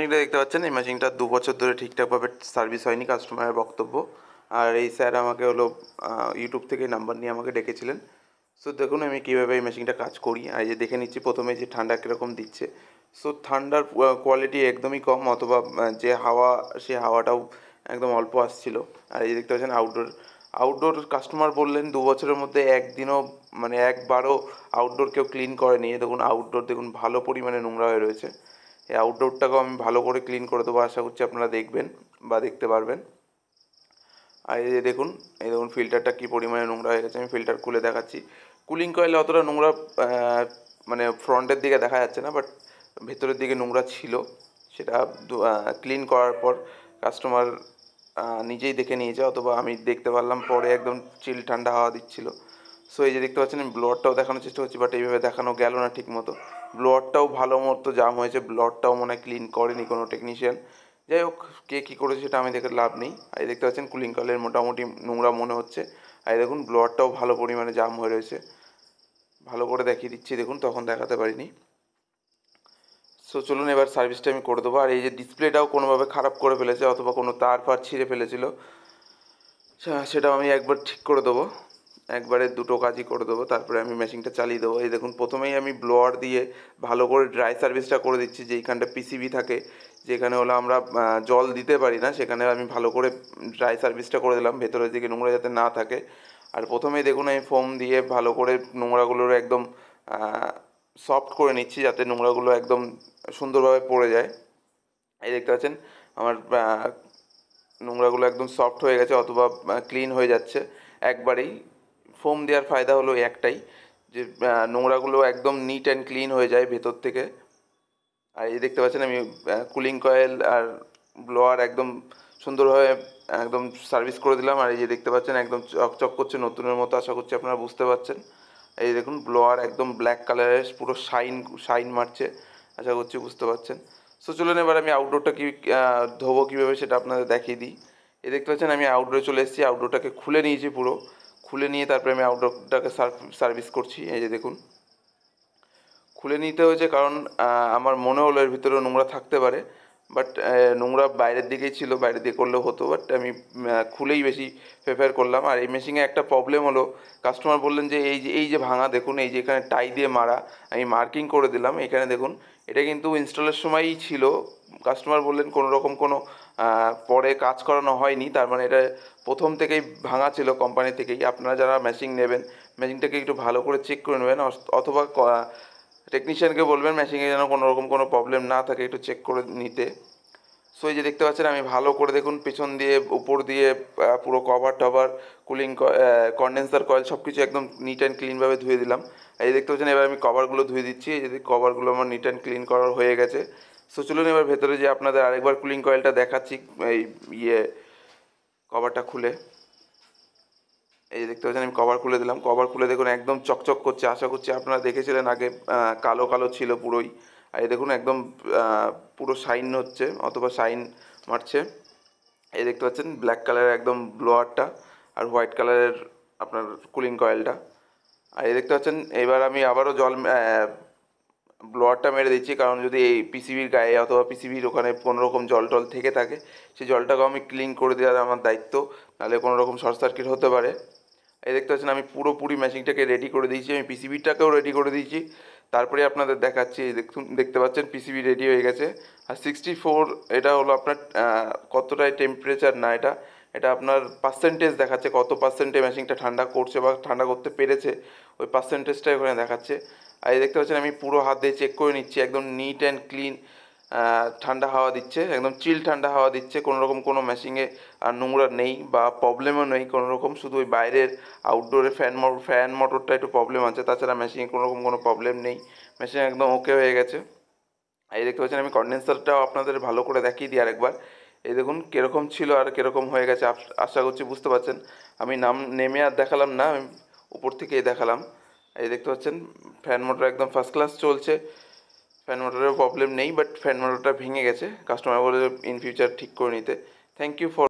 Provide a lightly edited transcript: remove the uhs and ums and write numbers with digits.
মেশিনটা দেখতে পাচ্ছেন, এই মেশিনটা 2 বছর ধরে ঠিকঠাকভাবে সার্ভিস হয়নি, কাস্টমারের বক্তব্য। আর এই স্যার আমাকে হলো ইউটিউব থেকে নাম্বার নিয়ে আমাকে ডেকেছিলেন। সো দেখুন আমি কীভাবে এই মেশিনটা কাজ করি। আর এই যে দেখে নিচ্ছি প্রথমে যে ঠান্ডা কীরকম দিচ্ছে। সো ঠান্ডার কোয়ালিটি একদমই কম, অথবা যে হাওয়া, সে হাওয়াটাও একদম অল্প আসছিল। আর এই যে দেখতে পাচ্ছেন আউটডোর কাস্টমার বললেন 2 বছরের মধ্যে একদিনও, মানে একবারও আউটডোর কেউ ক্লিন করেনি। দেখুন আউটডোর দেখুন ভালো পরিমাণে নোংরা হয়ে রয়েছে। এই আউটডোরটাকেও আমি ভালো করে ক্লিন করে দেবো, আশা করছি আপনারা দেখবেন বা দেখতে পারবেন। আর এই যে দেখুন, এই দেখুন ফিল্টারটা কী পরিমাণে নোংরা হয়ে গেছে। আমি ফিল্টার খুলে দেখাচ্ছি। কুলিং কয়েলে অতটা নোংরা মানে ফ্রন্টের দিকে দেখা যাচ্ছে না, বাট ভেতরের দিকে নোংরা ছিল। সেটা ক্লিন করার পর কাস্টমার নিজেই দেখে নিয়েছে, অথবা আমি দেখতে পারলাম পরে, একদম চিল ঠান্ডা হাওয়া দিচ্ছিল। সো এই যে দেখতে পাচ্ছেন, আমি ব্লোয়ারটাও দেখানোর চেষ্টা করছি, বাট এইভাবে দেখানো গেল না ঠিক মতো। ব্লোয়ারটাও ভালো মতো জাম হয়েছে, ব্লোয়ারটাও মনে হয় ক্লিন করেনি কোনো টেকনিশিয়ান। যাই হোক, কে কী করেছে সেটা আমি দেখে লাভ নেই। আর এই দেখতে পাচ্ছেন কুলিং কয়েলের মোটামুটি নোংরা মনে হচ্ছে। আর দেখুন ব্লোয়ারটাও ভালো পরিমাণে জাম হয়ে রয়েছে। ভালো করে দেখিয়ে দিচ্ছি, দেখুন তখন দেখাতে পারিনি। সো চলুন এবার সার্ভিসটা আমি করে দেবো। আর এই যে ডিসপ্লেটাও কোনোভাবে খারাপ করে ফেলেছে, অথবা কোনো তার ফার ছিঁড়ে ফেলেছিল, সেটাও আমি একবার ঠিক করে দেবো। একবারে দুটো কাজই করে দেবো, তারপরে আমি মেশিনটা চালিয়ে দেবো। এই দেখুন প্রথমেই আমি ব্লোয়ার দিয়ে ভালো করে ড্রাই সার্ভিসটা করে দিচ্ছি। যেইখানটা পিসিবি থাকে, যেখানে হলো আমরা জল দিতে পারি না, সেখানে আমি ভালো করে ড্রাই সার্ভিসটা করে দিলাম, ভেতরের দিকে নোংরা যাতে না থাকে। আর প্রথমেই দেখুন আমি ফোম দিয়ে ভালো করে নোংরাগুলোর একদম সফট করে নিচ্ছি, যাতে নোংরাগুলো একদম সুন্দরভাবে পড়ে যায়। এই দেখতে পাচ্ছেন আমার নোংরাগুলো একদম সফট হয়ে গেছে, অথবা ক্লিন হয়ে যাচ্ছে একবারেই। ফোম দেওয়ার ফায়দা হলো একটাই, যে নোংরাগুলো একদম নিট অ্যান্ড ক্লিন হয়ে যায় ভেতর থেকে। আর এই দেখতে পাচ্ছেন আমি কুলিং কয়েল আর ব্লোয়ার একদম সুন্দরভাবে একদম সার্ভিস করে দিলাম। আর এই যে দেখতে পাচ্ছেন একদম চকচক করছে নতুনের মতো, আশা করছি আপনারা বুঝতে পারছেন। এই দেখুন ব্লোয়ার একদম ব্ল্যাক কালারের, পুরো শাইন মারছে, আশা করছি বুঝতে পারছেন। সো চলুন এবার আমি আউটডোরটা ধোবো কীভাবে সেটা আপনাদের দেখিয়ে দিই। এই দেখতে পাচ্ছেন আমি আউটডোরে চলে এসেছি, আউটডোরটাকে খুলে নিয়েছি, পুরো খুলে নিয়ে তারপরে আমি আউটডোরটাকে সার্ভিস করছি। এই যে দেখুন খুলে নিতে হয়েছে, কারণ আমার মনে হলো এর ভিতরে নোংরা থাকতে পারে, বাট নোংরা বাইরের দিকেই ছিল, বাইরের দিকে করলেও হতো, বাট আমি খুলেই বেশি প্রেফার করলাম। আর এই মেশিনে একটা প্রবলেম হলো, কাস্টমার বললেন যে এই যে ভাঙা, দেখুন এই যে এখানে টাই দিয়ে মারা, আমি মার্কিং করে দিলাম এখানে দেখুন, এটা কিন্তু ইনস্টলের সময়ই ছিল। কাস্টমার বললেন কোনো রকম কোনো পরে কাজ করানো হয়নি, তার মানে এটা প্রথম থেকেই ভাঙা ছিল কোম্পানি থেকেই। আপনারা যারা মেশিন নেবেন, মেশিনটাকে একটু ভালো করে চেক করে নেবেন, অথবা টেকনিশিয়ানকে বলবেন মেশিনে যেন কোনো রকম কোনো প্রবলেম না থাকে, একটু চেক করে নিতে। সো এই যে দেখতে পাচ্ছেন আমি ভালো করে দেখুন পেছন দিয়ে উপর দিয়ে পুরো কভার টভার, কুলিং কন্ডেন্সার কয়েল সব কিছু একদম নিট অ্যান্ড ক্লিনভাবে ধুয়ে দিলাম। এই দেখতে পাচ্ছেন এবার আমি কভারগুলো ধুয়ে দিচ্ছি। এই যে কভারগুলো আমার নিট অ্যান্ড ক্লিন করার হয়ে গেছে। সো চলুন এবার ভেতরে যে আপনাদের আরেকবার কুলিং কয়েলটা দেখাচ্ছি, এই কভারটা খুলে। এই যে দেখতে পাচ্ছেন আমি কভার খুলে দিলাম, কভার খুলে দেখুন একদম চকচক করছে, আশা করছি আপনারা দেখেছিলেন আগে কালো কালো ছিল পুরোই। আর এই দেখুন একদম পুরো শাইন হচ্ছে, অথবা শাইন মারছে। এই দেখতে পাচ্ছেন ব্ল্যাক কালারের একদম ব্লোয়ারটা, আর হোয়াইট কালারের আপনার কুলিং কয়েলটা। আর এই দেখতে পাচ্ছেন এবার আমি আবারও ব্লোয়ারটা মেরে দিচ্ছি, কারণ যদি এই পিসিবির গায়ে অথবা পিসিবির ওখানে কোনো রকম জল টল থেকে থাকে, সেই জলটাকেও আমি ক্লিন করে দেওয়ার আমার দায়িত্ব, নাহলে কোনো রকম শর্ট সার্কিট হতে পারে। এই দেখতে পাচ্ছেন আমি পুরোপুরি মেশিনটাকে রেডি করে দিয়েছি, আমি পিসিবিটাকেও রেডি করে দিয়েছি, তারপরে আপনাদের দেখাচ্ছি। এই দেখতে পাচ্ছেন পিসিবি রেডি হয়ে গেছে। আর 64 এটা হলো আপনার কতটাই টেম্পারেচার, না এটা এটা আপনার পার্সেন্টেজ দেখাচ্ছে, কত পার্সেন্টে মেশিনটা ঠান্ডা করছে বা ঠান্ডা করতে পেরেছে, ওই পার্সেন্টেজটা ওখানে দেখাচ্ছে। আর এই দেখতে পাচ্ছেন আমি পুরো হাত দিয়ে চেক করে নিচ্ছি, একদম নিট অ্যান্ড ক্লিন ঠান্ডা হাওয়া দিচ্ছে, একদম চিল ঠান্ডা হাওয়া দিচ্ছে, কোনো রকম কোনো মেশিনে আর নোংরা নেই বা প্রবলেমও নেই কোনো রকম। শুধু ওই বাইরের আউটডোরে ফ্যান মোটরটা একটু প্রবলেম আছে, তাছাড়া মেশিনে কোনো রকম কোনো প্রবলেম নেই, মেশিন একদম ওকে হয়ে গেছে। এই দেখতে পাচ্ছেন আমি কন্ডেন্সারটাও আপনাদের ভালো করে দেখিয়ে দিই আরেকবার। এই দেখুন কীরকম ছিল আর কীরকম হয়ে গেছে, আশা করছি বুঝতে পারছেন। আমি নেমে আর দেখালাম না, আমি উপর থেকেই দেখালাম। এই দেখতে পাচ্ছেন ফ্যান মোটর একদম ফার্স্ট ক্লাস চলছে, ফ্যান মোটরের প্রবলেম নেই, বাট ফ্যান মোটরটা ভেঙে গেছে, কাস্টমার বলে ইন ফিউচার ঠিক করে নিতে। Thank you for